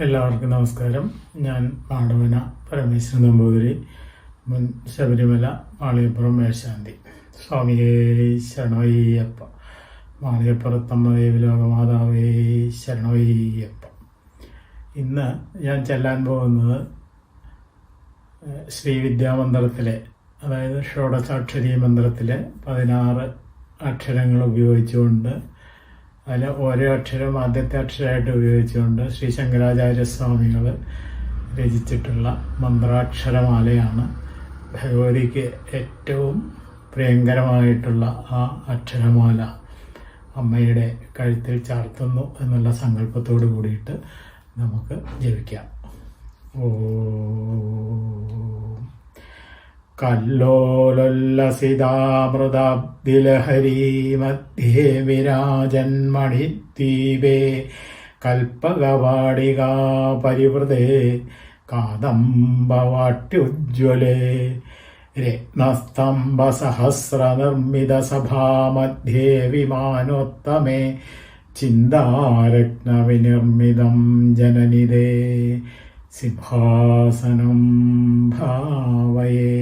എല്ലാവർക്കും നമസ്കാരം. ഞാൻ മാടവന പരമേശ്വരൻ നമ്പൂതിരി, മുൻ ശബരിമല മാളികപ്പുറം മേൽശാന്തി. സ്വാമിയേ ശരണയ്യപ്പ. മാളികപ്പുറത്തമ്മ ദേവി ലോകമാതാവേ ശരണയ്യപ്പ. ഇന്ന് ഞാൻ ചെല്ലാൻ പോകുന്നത് ശ്രീവിദ്യാമന്ത്രത്തിലെ, അതായത് ഷോഡശാക്ഷരി മന്ത്രത്തിലെ 16 അക്ഷരങ്ങൾ ഉപയോഗിച്ചുകൊണ്ട്, അതിൽ ഓരോ അക്ഷരം ആദ്യത്തെ അക്ഷരമായിട്ട് ഉപയോഗിച്ചുകൊണ്ട് ശ്രീ ശങ്കരാചാര്യസ്വാമികൾ രചിച്ചിട്ടുള്ള മന്ത്രാക്ഷരമാലയാണ്. ഭഗവതിക്ക് ഏറ്റവും പ്രിയങ്കരമായിട്ടുള്ള ആ അക്ഷരമാല അമ്മയുടെ കഴുത്തിൽ ചാർത്തുന്നു എന്നുള്ള സങ്കല്പത്തോട് കൂടിയിട്ട് നമുക്ക് ജപിക്കാം. കല്ലോലസിതാമൃതാബ്ദിലഹരീ മധ്യേ വിരാജന്മണിദ്വീപേ കൽപ്പകവാടികാ പരിവൃതേ കാദംബവാട്യുജ്വലേ രത്നസ്തംഭസഹസ്രനിർമ്മിതസഭാമധ്യേ വിമാനോത്തമേ ചിന്താരത്നവിനിർമ്മിതം ജനനിധേ സിംഹാസനം ഭാവയേ.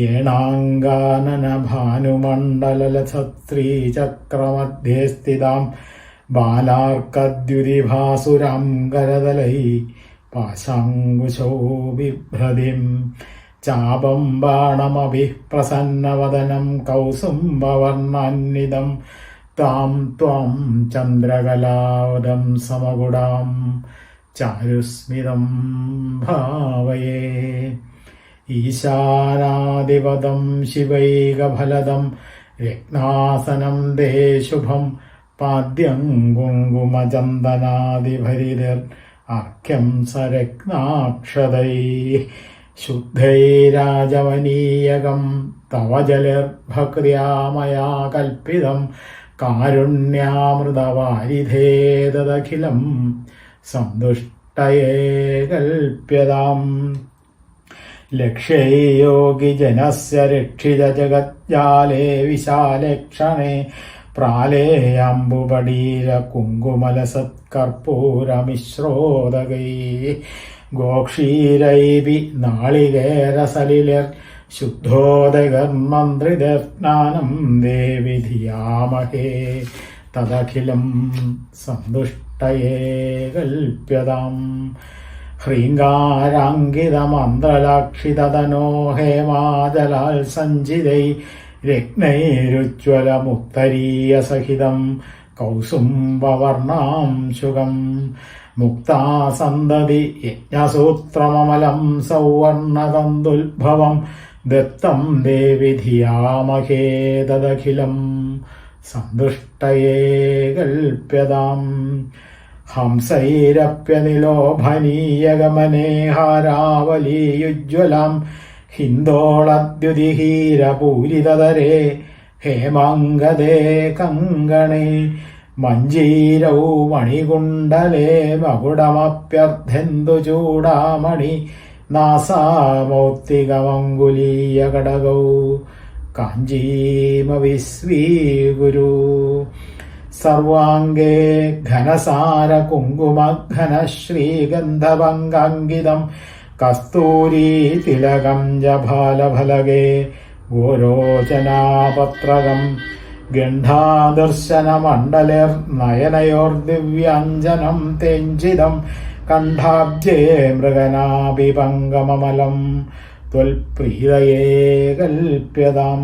ഏണാങ്കാനന ഭാനുമണ്ഡലലസത്രീചക്രമധ്യേ സ്ഥിതാം ബാലാർക്കദ്യുതിഭാസുരാം കരതലൈ പാശാങ്കുശോ ബിഭ്രതിം ചാപം ബാണമഭിഃ പ്രസന്നവദനം കൗസുംബവർണ്ണാന്വിതം താം ത്വാം ചന്ദ്രകലാവതം സമഗുണാം ചാരുസ്മിതം ഭാവയേ. ഈശാനാദിപദം ശിവൈകഫലദം രത്നാസനം ദേ ശുഭം പാദ്യം കുങ്കുമചന്ദനാദിഭരിതിർ അർഘ്യം സരത്നാക്ഷതൈ ശുദ്ധൈരാജവനീയകം തവ ജലിർഭക്ത്യാ മയാ കൽപ്പിതം കാരുണ്യാമൃതവാരിധേ തദഖിലം സന്തുഷ്ടയേ കൽപ്യതാം. ലക്ഷ്യൈ യോഗിജനസ്യ രക്ഷിതജഗജ്ജാലേ വിശാലക്ഷണേ പ്രാലേയാംബുപടീര കുങ്കുമലസത്കർപ്പൂരമിശ്രോദകൈ ഗോക്ഷീരൈപി നാളികേരസലിലർ ശുദ്ധോദകർമന്ത്രിതസ്നാനം ദേവി ധിയാമഹേ തദഖിലം സന്തുഷ്ടയേ കൽപ്യതാം. ഹ്രീങ്കാരാങ്കിതമന്ത്രലാക്ഷിതനോ ഹേമാജലാൽ സഞ്ചിതൈ രത്നൈരുജ്വലമുത്തരീയസഹിതം കൗസുംബവർണാംശുകം മുക്താസന്തതി യജ്ഞസൂത്രമമലം സൗവർണതന്തുൽഭവം ദത്തം ദേവി ധിയാമഹേ തദഖിലം സന്തുഷ്ടയേ കൽപ്യതാം. ഹംസൈരപ്യനിലോഭനീയഗമനേ ഹാരാവലീയുജ്വലാം ഹിന്ദോളദ്യുതിഹീരപൂരിതതരേ ഹേമാംഗദേ കങ്കണേ മഞ്ജീരൗ മണികുണ്ടലേ മകുടമപ്യർദ്ധന്തു ചൂടാമണി നാസാമൗക്തികമംഗുലീയകടകൗ കാഞ്ചീമവിസ്വീഗുരു സർവാംഗേ ഘനസാര കുങ്കുമഘന ശ്രീഗന്ധഭംഗാങ്കിതം കസ്തൂരീ തിലകം ജഭാലഫലകേ ഗോരോചനാപത്രകം ഗണ്ഡാദർശനമണ്ഡലേർ നയനയോർദിവ്യാഞ്ജനം തേഞ്ചിതം കണ്ഠാബ്ജേ മൃഗനാഭിപങ്കമമലം ത്വൽപ്രീതയേ കൽപ്യതാം.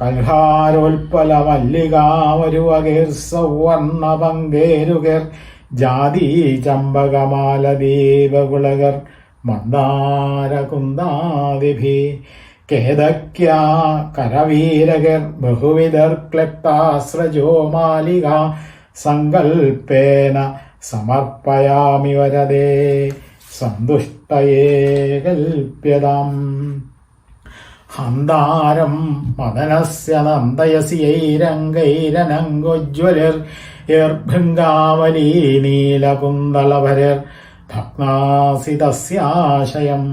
കൽഹാരോൽപലമല്ലികാമരുവകേർ സൗവർണപങ്കേരുകേർ ജാതീ ചമ്പകമാലദീപകുളകർ മന്ദാരകുന്ദാദിഭി കേദക്യാ കരവീരകർ ബഹുവിധർ ക്ലപ്താസ്രജോ മാലിക സങ്കൽപ്പേന സമർപ്പയാമി വരദേ സന്തുഷ്ടയേ കൽപ്യതാം. ഹന്താരം മദനസ്യ നന്ദയസിയൈരംഗൈരനങ്കോജ്വലർ യർഭൃംഗാവലീ നീലകുന്തളഭരർ ഭഗ്നാസിതസ്യാശയം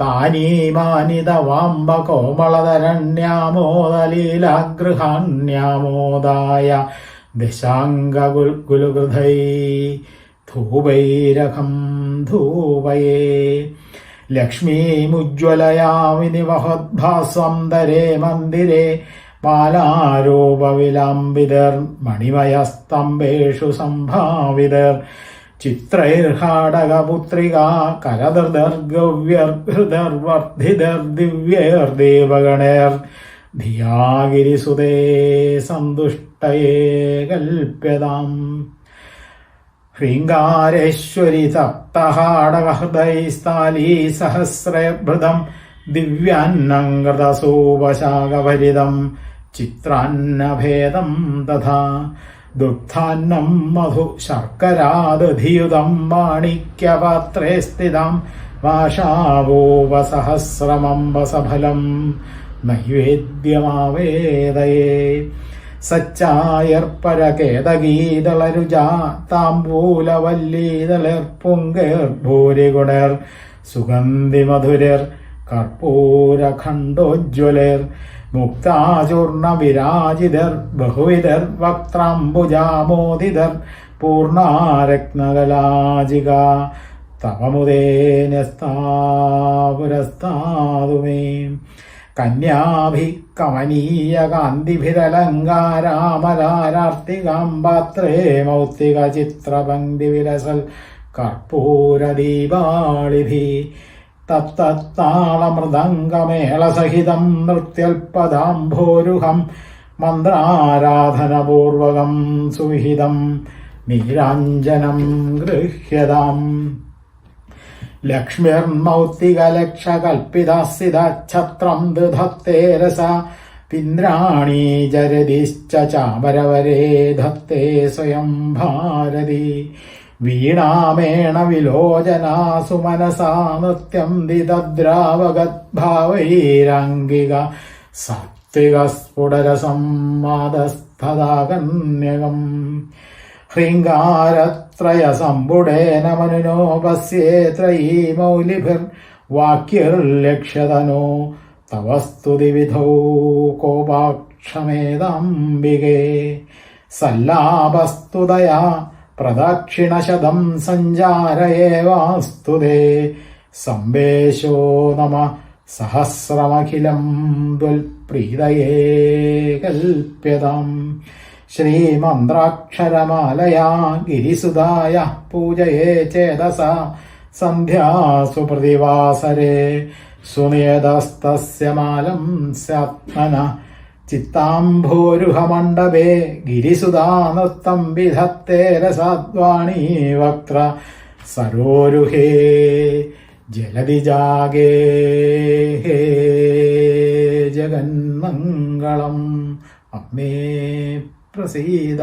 താനീമാനിതവാംബ കോമളധരണ്യാമോദലീലാഗൃഹാണ്യാമോദായ ദശാംഗുൽഗുലുകൃധൈ ധൂപൈരഖം ധൂപയേ ലക്ഷ്മീമുജ്വലയാമിനി മഹദ്ഭാസ്വന്തരേ മന്ദിരേ ബാലാരൂപവിലാംബിതർ മണിമയസ്തംഭേഷു സംഭാവിതർ ചിത്രൈർഹാടകപുത്രികാ കരദൃദർഗവ്യർഹൃദർവർദ്ധിതർ ദിവ്യൈർദേവഗണൈർ ധിയാഗിരിസുതേ സന്തുഷ്ടയേ കൽപ്യതാം ഹ്രീങ്കാരേശ്വരി സപ്തഹാടകഹൃദൈസ്ഥാലീ സഹസ്രഭൃതം ദിവ്യാന്നംകൃതസൂപശാകഭരിതം ചിത്രാന്നഭേദം തഥാ ദുഗ്ധാന്നം മധു ശർക്കരാദധിയുതം മാണിക്യപാത്രേ സ്ഥിതാം വാഷാവോപസഹസ്രമംബസഫലം നൈവേദ്യമാവേദയേ സച്ചായർപ്പരകേതഗീതളരുജാ താംബൂലവല്ലീതളിർപ്പുങ്കേർഭൂരിഗുണർ സുഗന്ധിമധുരർ കർപ്പൂരഖണ്ഡോജ്വലർ മുക്താചൂർണവിരാജിതർ ബഹുവിധർ വക്ത്രാംബുജാമോദിതർ പൂർണ്ണാരത്നകലാജിക തവമുദേനസ്താപുരസ്താതു മേ കന്യാഭി കമനീയ കാന്തിഭിരലങ്കാരാമലാരാർത്തികാംബാത്രേ മൗക്തിക ചിത്രപംക്തി വിലസൽ കർപ്പൂരദീപാളിഭി തത്തത്താളമൃദംഗമേളസഹിതം നൃത്യൽപദാംഭോരുഹം മന്ത്രാരാധനപൂർവകം സുവിഹിതം നീരാഞ്ജനം ഗൃഹ്യതാം ലക്ഷ്മിർമൗക്തികലക്ഷകൽപ്പിതസിതച്ഛത്രം ദധത്തെ രസ പിന്ദ്രാണീ ജരതിശ്ച ചാമരവരേ ധത്തെ സ്വയം ഭാരതി വീണാമേണ വിലോചനാ സുമനസാ നൃത്യം ദിതദ്രാവഗദ്ഭാവൈരാംഗിക സാത്വിക സ്ഫുടരസംവാദസ്ഥതാകന്യകം ഹ്രീങ്കാരത്രയസമ്പുടേന മനുനോ പസ്യേത്രയീ മൗലിഭിർവാക്യർലക്ഷ്യതനോ തവ സ്തുതിവിധൗ കോപാക്ഷമേതാംബികേ സല്ലാപസ്തുതയാ പ്രദക്ഷിണശതം സഞ്ചാരയേവാസ്തുതേ സംവേശോ നമ സഹസ്രമഖിലം ത്വൽപ്രീതയേ കൽപ്യതാം ശ്രീമന്ത്രാക്ഷരമാലയാ ഗിരിസുതായ പൂജയേ ചേതസ സന്ധ്യാസു പ്രതിവാസരേ സുനിയതസ്തസ്യ മാലം സ്യാത്മന ചിത്താംഭോരുഹമണ്ഡപേ ഗിരിസുതാ നൃത്തം വിധത്തെ രസാദ്വാണീ വക്ത്ര സരോരുഹേ ജലധിജാഗേ ജഗന്മംഗളം അമ്മേ പ്രസീദ.